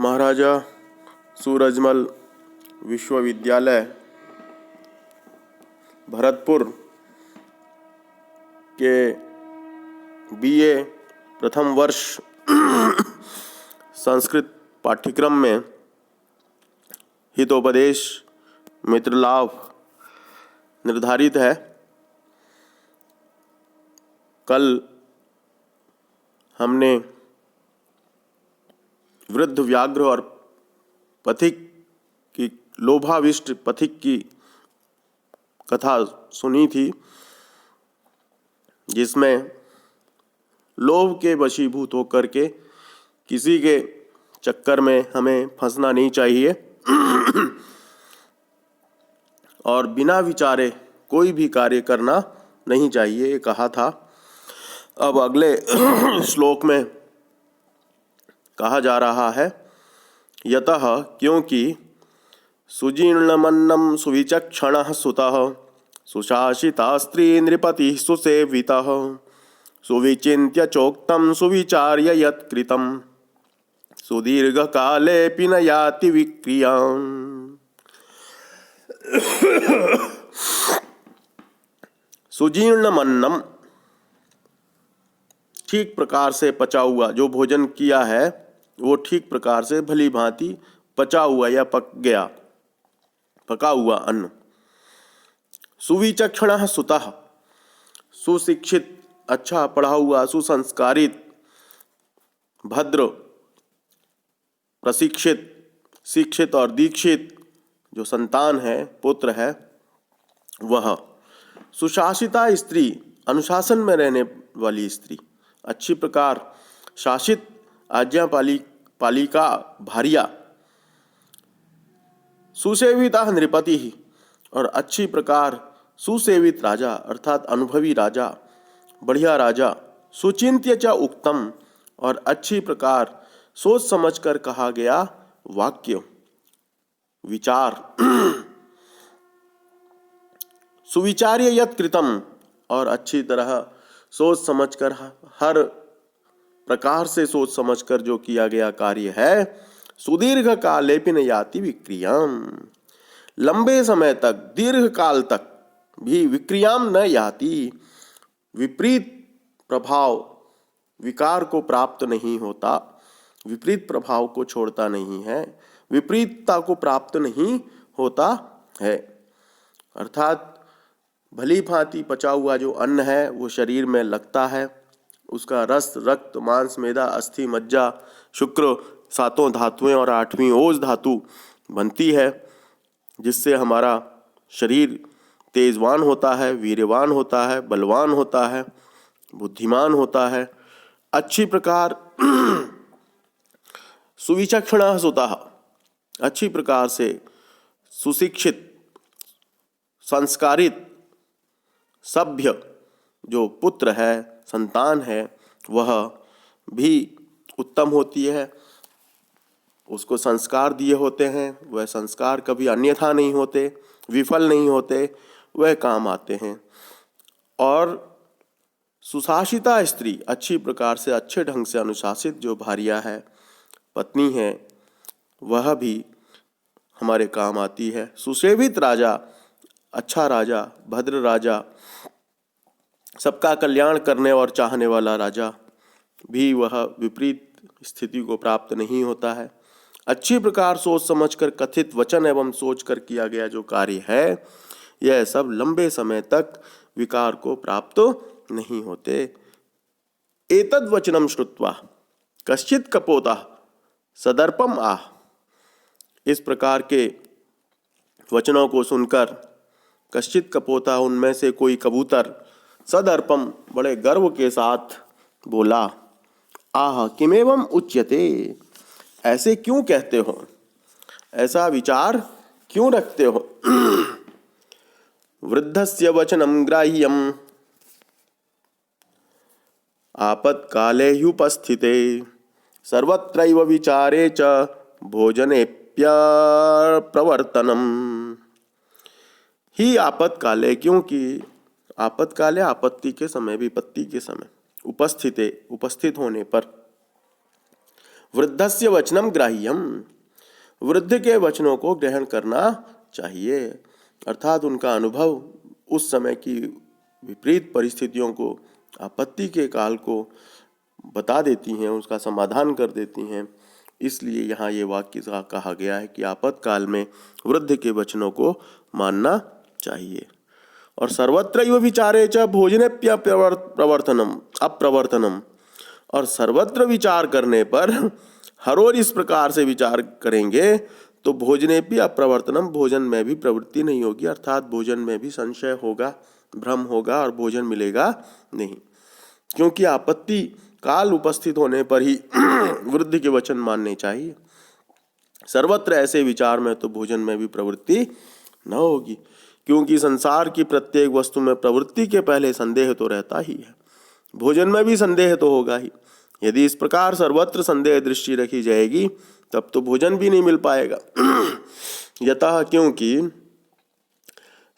महाराजा सूरजमल विश्वविद्यालय भरतपुर के बीए प्रथम वर्ष संस्कृत पाठ्यक्रम में हितोपदेश मित्र लाभ निर्धारित है। कल हमने वृद्ध व्याघ्र और पथिक की लोभाविष्ट पथिक की कथा सुनी थी, जिसमें लोभ के वशीभूत होकर के किसी के चक्कर में हमें फंसना नहीं चाहिए और बिना विचारे कोई भी कार्य करना नहीं चाहिए, ये कहा था। अब अगले श्लोक में कहा जा रहा है, यतः क्योंकि सुजीर्णमन्नं सुविचक्षणः सुतः सुशासिता स्त्री नृपति सुसेवितः सुविचिन्त्य चोक्तं सुविचार्य यत्कृतं सुदीर्घकालेऽपि न याति विक्रियाम्। सुजीर्णमन्नं, ठीक प्रकार से पचा हुआ, जो भोजन किया है वो ठीक प्रकार से भली भांति पचा हुआ या पका हुआ अन्न। सुविचक्षणः सुतः, सुशिक्षित, अच्छा पढ़ा हुआ, सुसंस्कारित, भद्र, प्रशिक्षित, शिक्षित और दीक्षित जो संतान है, पुत्र है वह। सुशासिता स्त्री, अनुशासन में रहने वाली स्त्री, अच्छी प्रकार शासित आज्ञा पालिका भार्या। सुसेविता नृपति ही, और अच्छी प्रकार सुसेवित राजा अर्थात अनुभवी राजा, बढ़िया राजा। सुचिंत्य च उक्तम, और अच्छी प्रकार सोच समझकर कहा गया वाक्य, विचार। सुविचार्य यत् कृतम, और अच्छी तरह सोच समझकर, हर प्रकार से सोच समझकर जो किया गया कार्य है। सुदीर्घ कालेऽपि न याति विक्रियाम, लंबे समय तक, दीर्घ काल तक भी विक्रियाम न याति, विपरीत प्रभाव, विकार को प्राप्त नहीं होता, विपरीत प्रभाव को छोड़ता नहीं है, विपरीतता को प्राप्त नहीं होता है। अर्थात भली भांति पचा हुआ जो अन्न है वो शरीर में लगता है, उसका रस, रक्त, मांस, मेदा, अस्थि, मज्जा, शुक्र, सातों धातुएं और आठवीं ओज धातु बनती है, जिससे हमारा शरीर तेजवान होता है, वीर्यवान होता है, बलवान होता है, बुद्धिमान होता है। अच्छी प्रकार सुविचक्षणः सुतः, अच्छी प्रकार से सुशिक्षित, संस्कारित, सभ्य जो पुत्र है, संतान है, वह भी उत्तम होती है। उसको संस्कार दिए होते हैं, वह संस्कार कभी अन्यथा नहीं होते, विफल नहीं होते, वह काम आते हैं। और सुशासिता स्त्री, अच्छी प्रकार से, अच्छे ढंग से अनुशासित जो भार्या है, पत्नी है, वह भी हमारे काम आती है। सुसेवित राजा, अच्छा राजा, भद्र राजा, सबका कल्याण करने और चाहने वाला राजा भी वह विपरीत स्थिति को प्राप्त नहीं होता है। अच्छी प्रकार सोच समझकर कथित वचन एवं सोचकर किया गया जो कार्य है, यह सब लंबे समय तक विकार को प्राप्त नहीं होते। एतद् वचनम श्रुत्वा कश्चित् कपोतः सदर्पम आह, इस प्रकार के वचनों को सुनकर कश्चित् कपोतः, उनमें से कोई कबूतर, सदर्पम, बड़े गर्व के साथ बोला, आह किमेवम उच्यते, ऐसे क्यों कहते हो, ऐसा विचार क्यों रखते हो। वृद्धस्य वचनम ग्राह्यम आपत्काले ह्युपस्थिते सर्वत्रैव विचारे च भोजनेप्य प्रवर्तनम। ही आपत्काले, क्योंकि आपत्काले, आपत्ति के समय, विपत्ति के समय, उपस्थित होने पर, वृद्धस्य वचनम ग्राह्यम, वृद्ध के वचनों को ग्रहण करना चाहिए। अर्थात उनका अनुभव उस समय की विपरीत परिस्थितियों को, आपत्ति के काल को बता देती हैं, उसका समाधान कर देती हैं। इसलिए यहाँ ये वाक्य कहा गया है कि आपातकाल में वृद्ध के वचनों को मानना चाहिए। और सर्वत्र विचारे च भोजनेप्य प्रवर्तनम अप्रवर्तनम, और सर्वत्र विचार करने पर हर ओर इस प्रकार से विचार करेंगे तो भोजनेप्य अप्रवर्तनम, भोजन में भी प्रवृत्ति नहीं होगी, अर्थात भोजन में भी संशय होगा, भ्रम होगा और भोजन मिलेगा नहीं। क्योंकि आपत्ति काल उपस्थित होने पर ही वृद्ध के वचन मानने चाहिए। सर्वत्र ऐसे विचार में तो भोजन में भी प्रवृत्ति न होगी, क्योंकि संसार की प्रत्येक वस्तु में प्रवृत्ति के पहले संदेह तो रहता ही है, भोजन में भी संदेह तो होगा ही। यदि इस प्रकार सर्वत्र संदेह दृष्टि रखी जाएगी तब तो भोजन भी नहीं मिल पाएगा। यतः क्योंकि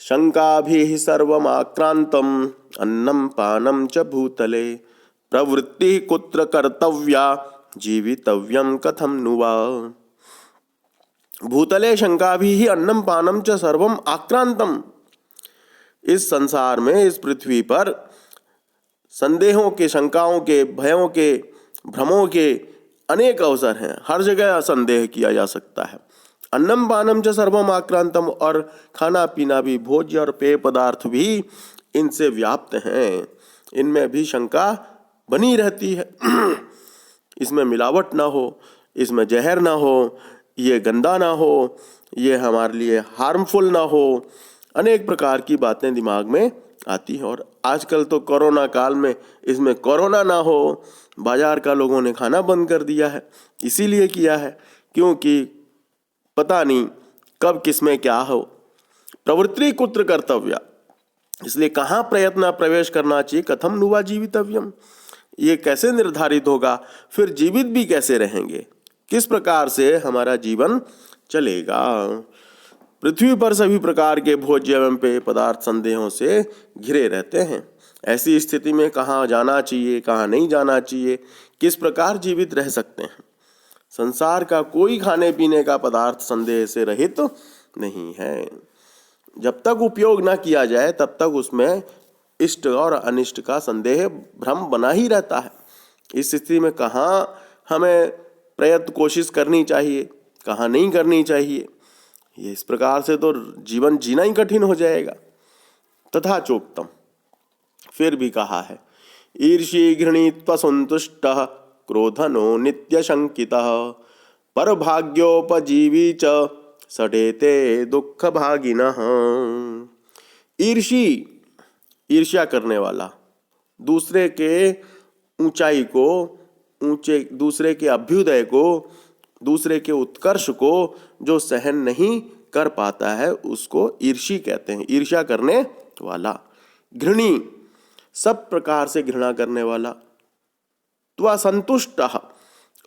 शंकाभिः सर्वमाक्रांतम अन्नम पानम च भूतले प्रवृत्ति कुत्र कर्तव्या जीवितव्यम कथम नुवा। भूतले शंकाभिः अन्नम पानम च सर्वम आक्रांतम, इस संसार में, इस पृथ्वी पर संदेहों के, शंकाओं के, भयों के, भ्रमों के अनेक अवसर हैं, हर जगह संदेह किया जा सकता है। अन्नम पानम च सर्वम आक्रांतम, और खाना पीना भी, भोज्य और पेय पदार्थ भी इनसे व्याप्त हैं, इनमें भी शंका बनी रहती है। इसमें मिलावट ना हो, इसमें जहर ना हो, ये गंदा ना हो, ये हमारे लिए हार्मफुल ना हो, अनेक प्रकार की बातें दिमाग में आती हैं। और आजकल तो कोरोना काल में इसमें कोरोना ना हो, बाजार का लोगों ने खाना बंद कर दिया है। इसीलिए किया है क्योंकि पता नहीं कब किसमें क्या हो। प्रवृत्ति कुत्र कर्तव्या, इसलिए कहाँ प्रयत्न प्रवेश करना चाहिए, कथम नुवा जीवितव्यम, ये कैसे निर्धारित होगा, फिर जीवित भी कैसे रहेंगे, किस प्रकार से हमारा जीवन चलेगा। पृथ्वी पर सभी प्रकार के भोज्य एवं पेय पदार्थ संदेहों से घिरे रहते हैं। ऐसी स्थिति में कहाँ जाना चाहिए, कहाँ नहीं जाना चाहिए, किस प्रकार जीवित रह सकते हैं। संसार का कोई खाने पीने का पदार्थ संदेह से रहित नहीं है। जब तक उपयोग ना किया जाए तब तक उसमें इष्ट और अनिष्ट का संदेह, भ्रम बना ही रहता है। इस स्थिति में कहाँ हमें प्रयत्न कोशिश करनी चाहिए, कहाँ नहीं करनी चाहिए, ये इस प्रकार से तो जीवन जीना ही कठिन हो जाएगा। तथा चोक्तम, फिर भी कहा है, ईर्षी घृणीत्व संतुष्ट क्रोधनो नित्य शंकितः परभाग्योपजीवी च सडेते दुख भागिनः। ईर्षी, ईर्ष्या करने वाला, दूसरे के ऊंचाई को, दूसरे के अभ्युदय को, दूसरे के उत्कर्ष को जो सहन नहीं कर पाता है उसको ईर्षी कहते हैं, ईर्ष्या करने वाला। घृणी, सब प्रकार से घृणा करने वाला। त्वा संतुष्ट,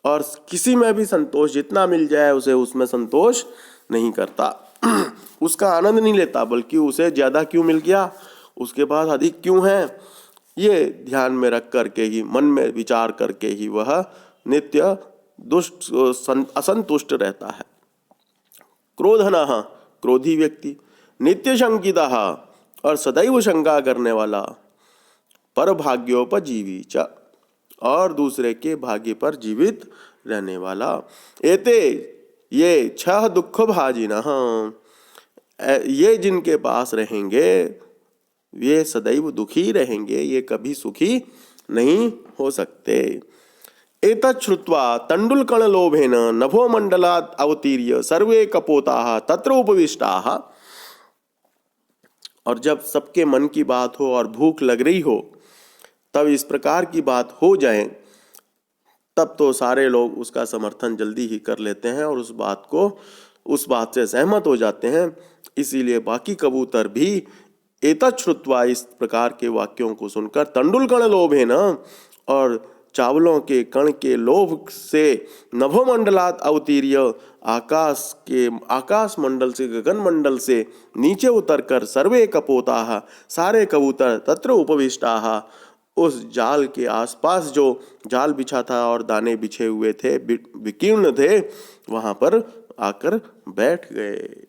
और किसी में भी संतोष, जितना मिल जाए उसे उसमें संतोष नहीं करता, उसका आनंद नहीं लेता, बल्कि उसे ज्यादा क्यों मिल गया, उसके पास अधिक क्यों है, ये ध्यान में रख करके ही, मन में विचार करके ही वह नित्य दुष्ट असंतुष्ट रहता है। क्रोधनः, क्रोधी व्यक्ति। नित्य शंकितः, और सदैव शंका करने वाला। परभाग्योपजीवी च, और दूसरे के भाग्य पर जीवित रहने वाला। एते, ये छह दुख भाजिनः, ये जिनके पास रहेंगे ये सदैव दुखी रहेंगे, ये कभी सुखी नहीं हो सकते। एतत् श्रुत्वा तंडुलकण लोभेन नभो मंडलात् अवतीर्य सर्वे कपोताः तत्र उपविष्टाः। और जब सबके मन की बात हो और भूख लग रही हो, तब इस प्रकार की बात हो जाए, तब तो सारे लोग उसका समर्थन जल्दी ही कर लेते हैं और उस बात से सहमत हो जाते हैं। इसीलिए बाकी कबूतर भी एतत् श्रुत्वा, इस प्रकार के वाक्यों को सुनकर, तंडुलकण लोभेन, और चावलों के कण के लोभ से, नभो मंडलात् अवतीर्य, आकाश मंडल से, गगन मंडल से नीचे उतरकर, सर्वे कपोताः, सारे कबूतर, तत्र उपविष्टाः, उस जाल के आसपास जो जाल बिछा था और दाने बिछे हुए थे, विकीर्ण थे, वहां पर आकर बैठ गए।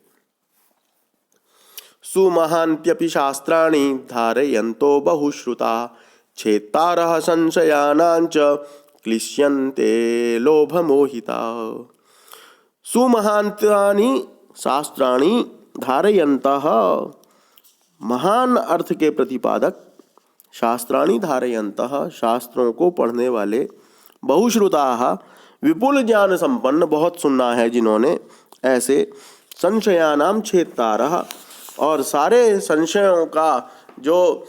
सुमहान्त्यपि शास्त्राणि धारयन्तो बहुश्रुता छेत्तारः संशयानांच क्लिश्यन्ते लोभमोहिता। सुमहान्तानि शास्त्राणि धारयन्तः, महान अर्थ के प्रतिपादक, शास्त्राणि धारयन्तः, शास्त्रों को पढ़ने वाले, बहुश्रुताः, विपुल ज्ञान संपन्न, बहुत सुनना है जिन्होंने, ऐसे, संशयानाम छेत्तारः, और सारे संशयों का जो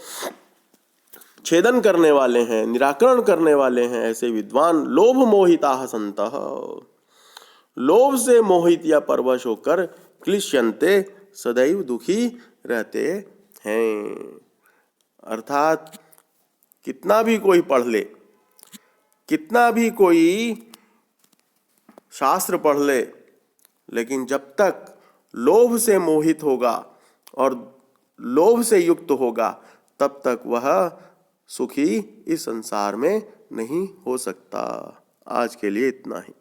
छेदन करने वाले हैं, निराकरण करने वाले हैं, ऐसे विद्वान, लोभ मोहिताः सन्तः, लोभ से मोहित या परवश होकर, क्लिश्यन्ते, सदैव दुखी रहते हैं। अर्थात कितना भी कोई पढ़ ले, कितना भी कोई शास्त्र पढ़ ले, लेकिन जब तक लोभ से मोहित होगा और लोभ से युक्त होगा, तब तक वह सुखी इस संसार में नहीं हो सकता। आज के लिए इतना ही।